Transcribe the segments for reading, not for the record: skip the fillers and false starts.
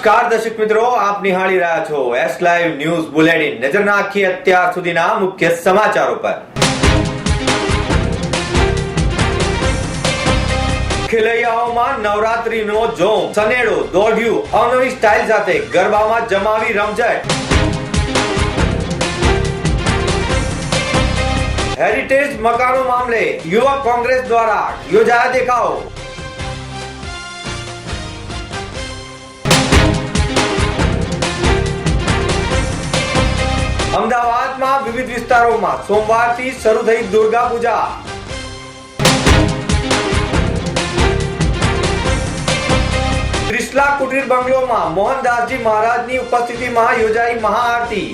નમસ્કાર દર્શક મિત્રો, આપ નિહાળી રહ્યા છો એસ લાઈવ ન્યૂઝ બુલેટિન। નજર નાખીએ અત્યાર સુધીના મુખ્ય સમાચારો પર। ખેલૈયાઓમાં નવરાત્રીનો જોમ, સનેડો દોઢિયું અવનવી સ્ટાઇલ સાથે ગરબામાં જમાવી રમઝટ। હેરિટેજ મકાનો મામલે યુવક કોંગ્રેસ દ્વારા યોજાયા દેખાવ। અમદાવાદમાં વિવિધ વિસ્તારોમાં સોમવારથી શરૂ થઈ દુર્ગા પૂજા। ત્રિશલા કુટીર બંગલોમાં મોહનદાસજી મહારાજની ઉપસ્થિતિમાં યોજાઈ મહાઆરતી।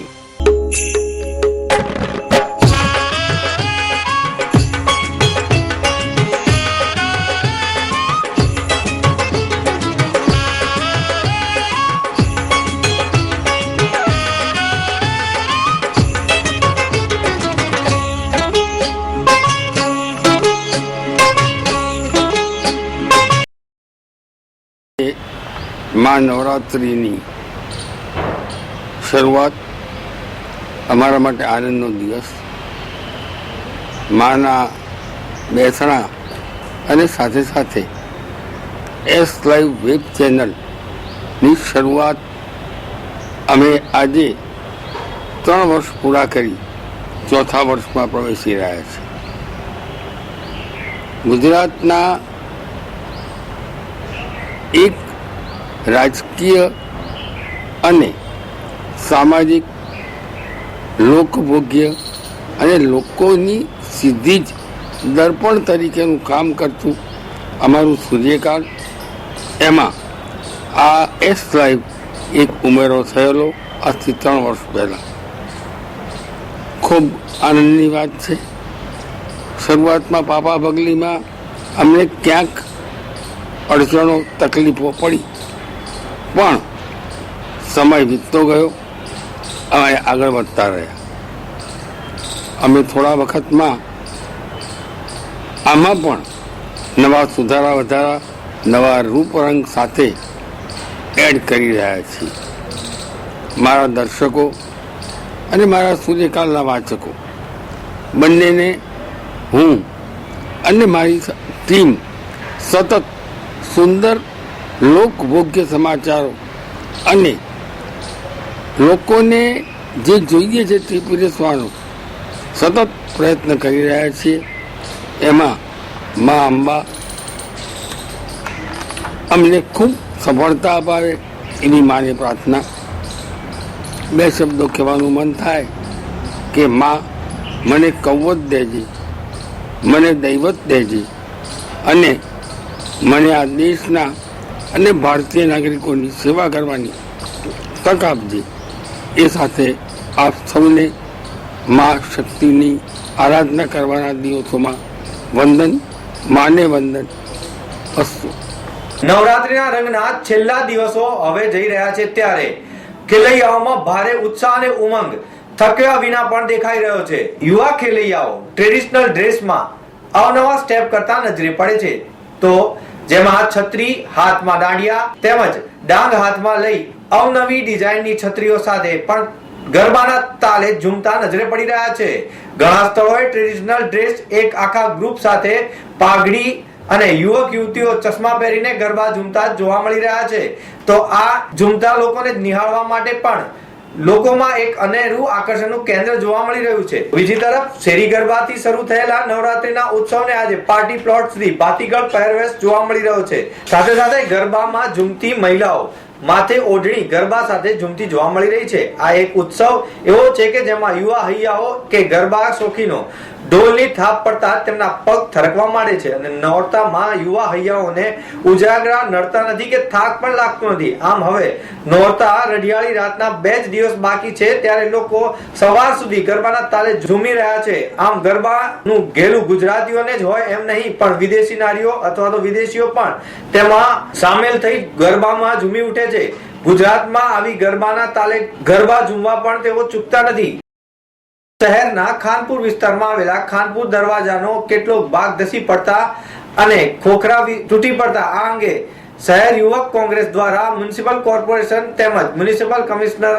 માં નવરાત્રિની શરૂઆત અમારા માટે આનંદનો દિવસ। માના બેસણા અને સાથે સાથે એસ લાઈવ વેબ ચેનલની શરૂઆત અમે આજે 3 વર્ષ પૂરા કરી ચોથા વર્ષમાં પ્રવેશી રહ્યા છીએ। ગુજરાતના એક રાજકીય અને સામાજિક લોકભોગ્ય અને લોકોની સીધી જ દર્પણ તરીકેનું કામ કરતું અમારું સૂર્યકાળ, એમાં આ એસ લાઈવ એક ઉમેરો થયેલો આજથી 3 વર્ષ પહેલાં। ખૂબ આનંદની વાત છે। શરૂઆતમાં પાપા પગલીમાં અમને ક્યાંક અડચણો તકલીફો પડી, પણ સમય વીતતો ગયો, અમે આગળ વધતા રહ્યા। અમે થોડા વખતમાં આમાં પણ નવા સુધારા વધારા, નવા રૂપરંગ સાથે એડ કરી રહ્યા છીએ। મારા દર્શકો અને મારા સૂર્યકાળના વાચકો બંનેને હું અને મારી ટીમ સતત સુંદર લોકભોગ્ય સમાચારો અને લોકોને જે જોઈએ છે તે પીરસવાનો સતત પ્રયત્ન કરી રહ્યા છીએ। એમાં મા અંબા અમને ખૂબ સફળતા અપાવે એની માને પ્રાર્થના। 2 શબ્દો કહેવાનું મન થાય કે મા, મને કવચ દેજે, મને દૈવત દેજે અને મને આ દેશના અને ભારતીય નાગરિકોની સેવા કરવાની તક આપજે। એ સાથે આપ સૌને મા શક્તિની આરાધના કરવાના દિવસોમાં વંદન, માને વંદન અસ્તુ। નવરાત્રીના રંગના છેલ્લા દિવસો હવે જઈ રહ્યા છે, ત્યારે ખેલૈયાઓમાં ભારે ઉત્સાહ અને ઉમંગ થક્યા વિના પણ દેખાઈ રહ્યો છે। યુવા ખેલૈયાઓ ટ્રેડિશનલ ડ્રેસમાં અવનવા સ્ટેપ કરતા નજરે પડે છે, તો જેમાં છત્રી, હાથમાં દાંડિયા તેમજ ડાંગ હાથમાં લઈ અવનવી ડિઝાઇનની છત્રીઓ સાથે પણ ગરબાના તાલે ઝૂમતા નજરે પડી રહ્યા છે। ઘણા સ્થળોએ ટ્રેડિશનલ ડ્રેસ એક આખા ગ્રુપ સાથે પાઘડી અને યુવક યુવતીઓ ચશ્મા પહેરીને ગરબા ઝૂમતા જોવા મળી રહ્યા છે। તો આ ઝૂમતા લોકોને નિહાળવા માટે પણ લોકોમાં એક અનેરું આકર્ષણનું કેન્દ્ર જોવા મળી રહ્યું છે। બીજી તરફ શેરી ગરબાથી શરૂ થયેલા નવરાત્રીના ઉત્સવને આજે પાર્ટી પ્લોટ સુધી ભાતીગળ પહેરવેશ જોવા મળી રહ્યો છે। સાથે સાથે ગરબામાં ઝૂમતી મહિલાઓ માથે ઓઢણી ગરબા સાથે ઝૂમતી જોવા મળી રહી છે। આ એક ઉત્સવ એવો છે કે જેમાં યુવા હૈયાઓ કે ગરબા શોખીનો ઢોલની થાપ પડતા તેમના પગ થરકવા માંડે છે અને નોરતામાં યુવા હૈયાઓને ઉજાગરા નડતા નથી કે થાક પણ લાગતો નથી। આમ હવે નોરતા રઢિયાળી રાતના 2 જ દિવસ બાકી છે, ત્યારે લોકો સવાર સુધી ગરબાના તાલે ઝૂમી રહ્યા છે। આમ ગરબાનું ઘેલું ગુજરાતીઓને જ હોય એમ નહીં, પણ વિદેશી નારીઓ અથવા તો વિદેશીઓ પણ તેમાં સામેલ થઈ ગરબામાં ઝૂમી ઉઠે છે। ગુજરાતમાં આવી ગરબાના તાલે ગરબા ઝૂમવા પણ તેઓ ચૂકતા નથી। શહેરના ખાનપુર વિસ્તારમાં આવેલા ખાનપુર દરવાજાનો કેટલોક ભાગ ધસી પડતા અને ખોખરા તૂટી પડતા આ અંગે શહેર યુવક કોંગ્રેસ દ્વારા મ્યુનિસિપલ કોર્પોરેશન તેમજ મ્યુનિસિપલ કમિશનર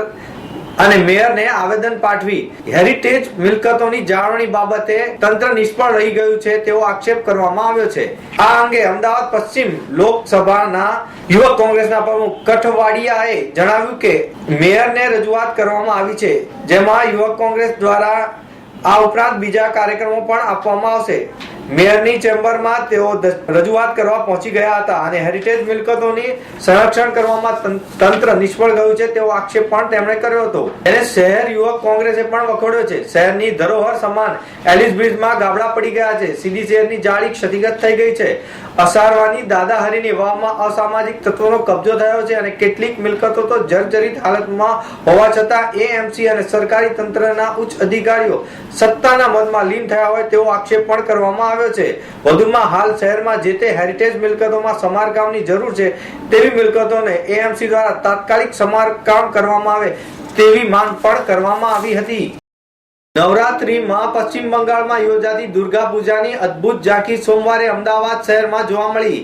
અને મેયરને આવેદન પાઠવી હેરિટેજ મિલકતોની જાળવણી બાબતે તંત્ર નિષ્ફળ રહી ગયું છે તેવો આક્ષેપ કરવામાં આવ્યો છે. આ અંગે અમદાવાદ પશ્ચિમ લોકસભાના યુવક કોંગ્રેસના પ્રમુખ કઠવાડિયાએ જણાવ્યું કે મેયરને રજૂઆત કરવામાં આવી છે, જેમાં યુવક કોંગ્રેસ દ્વારા આ ઉપરાંત બીજા કાર્યક્રમો પણ આપવામાં આવશે. મેયરની ચેમ્બરમાં તેઓ રજૂઆત કરવા પહોંચી ગયા હતા અને હેરિટેજ મિલકતોની સંરક્ષણ કરવામાં તંત્ર નિષ્ફળ ગયું છે તેવો આક્ષેપ પણ તેમણે કર્યો હતો. એને શહેર યુવક કોંગ્રેસે પણ વખોડ્યો છે. શહેરની ધરોહર સમાન એલિસ બ્રિજમાં ગાબડા પડી ગયા છે. સીધી શહેરની જાળી ક્ષતિગ્રસ્ત થઈ ગઈ છે. અસારવાની દાદાહરીની વાવમાં અસામાજિક તત્વોનો કબજો થયો છે અને કેટલીક મિલકતો તો જર્જરિત હાલતમાં હોવા છતાં એએમસી અને સરકારી તંત્રના ઉચ્ચ અધિકારીઓ સત્તાના મદમાં લીન થયા હોય તેવો આક્ષેપ પણ કરવામાં આવ્યો છે. વધુમાં હાલ શહેરમાં જે તે હેરિટેજ મિલકતોમાં સમારકામની જરૂર છે તેવી મિલકતોને એએમસી દ્વારા તાત્કાલિક સમારકામ કરવામાં આવે તેવી માંગ પણ કરવામાં આવી હતી. નવરાત્રીમાં પશ્ચિમ બંગાળમાં યોજાતી દુર્ગા પૂજાની અદ્ભુત ઝાંખી સોમવારે અમદાવાદ શહેરમાં જોવા મળી.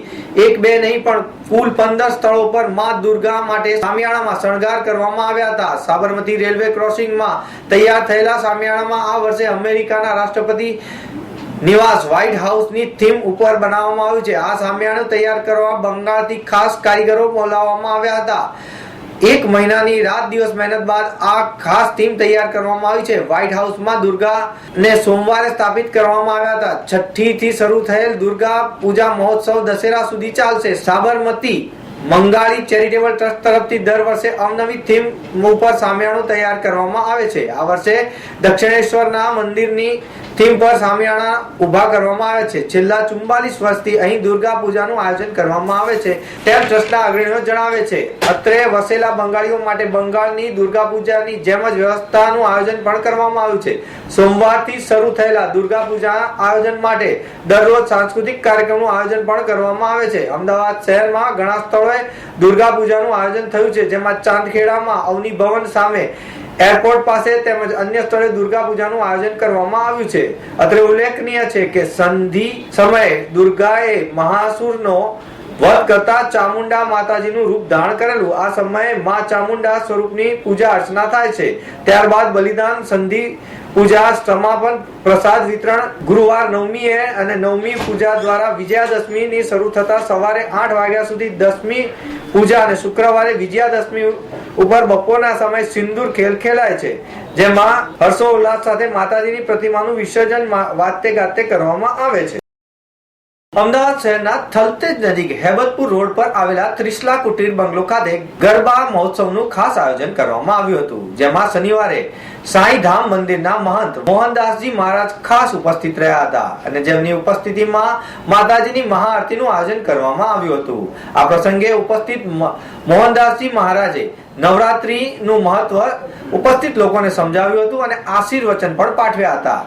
એક બે નહીં પણ કુલ 15 સ્થળો પર માં દુર્ગા માટે સામિયાણામાં શણગાર કરવામાં આવ્યા હતા. સાબરમતી રેલવે ક્રોસિંગમાં તૈયાર થયેલા સામિયાણામાં આ વર્ષે અમેરિકાના રાષ્ટ્રપતિ નિવાસ વ્હાઇટ હાઉસની થીમ ઉપર બનાવવામાં આવ્યું છે. આ સામિયાણું તૈયાર કરવા બંગાળથી ખાસ કારીગરો બોલાવવામાં આવ્યા હતા. એક મહિનાની રાત દિવસ મહેનત બાદ આ ખાસ થીમ તૈયાર કરવામાં આવી છે. વ્હાઇટ હાઉસમાં દુર્ગાને સોમવારે સ્થાપિત કરવામાં આવ્યા હતા. છઠ્ઠીથી શરૂ થયેલ દુર્ગા પૂજા મહોત્સવ દશેરા સુધી ચાલશે. સાબરમતી મંગાળી ચેરિટેબલ ટ્રસ્ટ તરફથી દર વર્ષે અવનવી થીમ ઉપર સામિયાણું તૈયાર કરવામાં આવે છે. આ વર્ષે દક્ષિણેશ્વરના મંદિરની થીમ પર સામિયાણા ઉભા કરવામાં આવે છે. છેલ્લા 44 વર્ષથી અહીં દુર્ગા પૂજાનું આયોજન કરવામાં આવે છે તેમ ટ્રસ્ટના અગ્રણીઓ જણાવે છે. અત્રે વસેલા બંગાળીઓ માટે બંગાળની દુર્ગા પૂજાની જેમ જ વ્યવસ્થાનું આયોજન પણ કરવામાં આવ્યું છે. સોમવારથી શરૂ થયેલા દુર્ગા પૂજા આયોજન માટે દરરોજ સાંસ્કૃતિક કાર્યક્રમનું આયોજન પણ કરવામાં આવે છે. અમદાવાદ શહેરમાં ઘણા સ્થળોએ દુર્ગા પૂજાનું આયોજન થયું છે, જેમાં ચાંદખેડામાં અવની ભવન સામે એરપોર્ટ પાસે તેમજ અન્ય સ્થળે દુર્ગા પૂજાનું આયોજન કરવામાં આવ્યું છે. અત્રે ઉલ્લેખનીય છે કે સંધિ સમયે દુર્ગાએ મહાસુરનો વધ કરતા ચામુંડા માતાજીનું રૂપ ધારણ કરેલું. આ સમયે માં ચામુંડા સ્વરૂપની પૂજા અર્ચના થાય છે. ત્યારબાદ બલિદાન, સંધિ પૂજા, સમાપન, પ્રસાદ વિતરણ ગુરુવાર નવમીએ અને નવમી પૂજા દ્વારા વિજયાદશમીની શરૂ થતા સવારે 8 વાગ્યા સુધી દસમી પૂજા અને શુક્રવારે વિજયાદશમી ઉપર બપોરના સમયે સિંદૂર ખેલ ખેલાય છે, જેમાં હર્ષોલ્લાસ સાથે માતાજીની પ્રતિમાનું વિસર્જન વાતે ગાતે કરવામાં આવે છે. અમદાવાદ શહેરના થલતેજ નજીક હેબતપુર રોડ પર આવેલા ત્રિશલા કુટીર બંગલો ખાતે ગરબા મહોત્સવનું ખાસ આયોજન કરવામાં આવ્યું હતું, જેમાં શનિવારે સાંઈ ધામ મંદિરના મહંત મોહનદાસજી મહારાજ ખાસ ઉપસ્થિત રહ્યા હતા અને જેમની ઉપસ્થિતિમાં માતાજીની મહાઆરતીનું આયોજન કરવામાં આવ્યું હતું. આ પ્રસંગે ઉપસ્થિત મોહનદાસજી મહારાજે નવરાત્રીનું મહત્વ ઉપસ્થિત લોકોને સમજાવ્યું હતું અને આશીર્વચન પણ પાઠવ્યા હતા.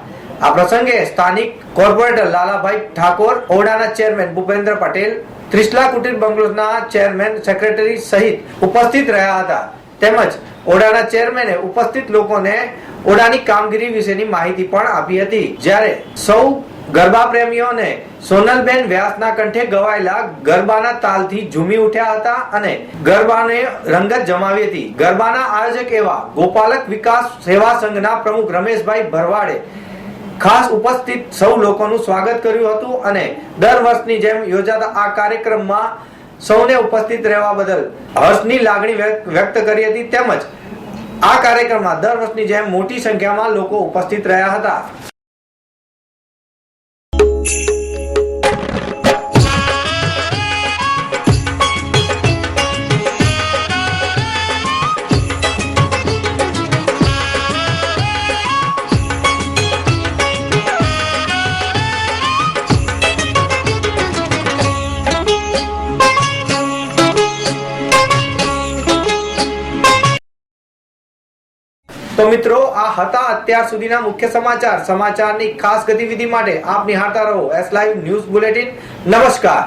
આ પ્રસંગે સ્થાનિક કોર્પોરેટર લાલાભાઈ ઠાકોર, ઓડાના ચેરમેન ભૂપેન્દ્ર પટેલ, ત્રિશલા કુટીર બંગલોના ચેરમેન, સેક્રેટરી સહિત ઉપસ્થિત રહ્યા હતા. તેમજ ઓડાના ચેરમેને ઉપસ્થિત લોકોને ઓડાની કામગીરી વિશેની માહિતી પણ આપી હતી. જ્યારે સૌ ગરબા પ્રેમીઓને સોનલબેન વ્યાસના કંઠે ગવાયેલા ગરબાના તાલથી ઝૂમી ઉઠ્યા હતા અને ગરબાને રંગત જમાવી હતી. ગરબાના આયોજક એવા ગોપાલક વિકાસ સેવા સંઘના પ્રમુખ રમેશભાઈ ભરવાડે ખાસ ઉપસ્થિત સૌ લોકોનું સ્વાગત કર્યું હતું અને દર વર્ષની જેમ યોજાતા આ કાર્યક્રમમાં સૌને ઉપસ્થિત રહેવા બદલ હર્ષની લાગણી વ્યક્ત કરી હતી. તેમજ આ કાર્યક્રમમાં દર વર્ષની જેમ મોટી સંખ્યામાં લોકો ઉપસ્થિત રહ્યા હતા. તો મિત્રો, આ હતા અત્યાર સુધીના મુખ્ય સમાચારની ખાસ ગતિવિધિ માટે આપ નિહાળતા રહો એસ લાઈવ ન્યૂઝ બુલેટિન. નમસ્કાર.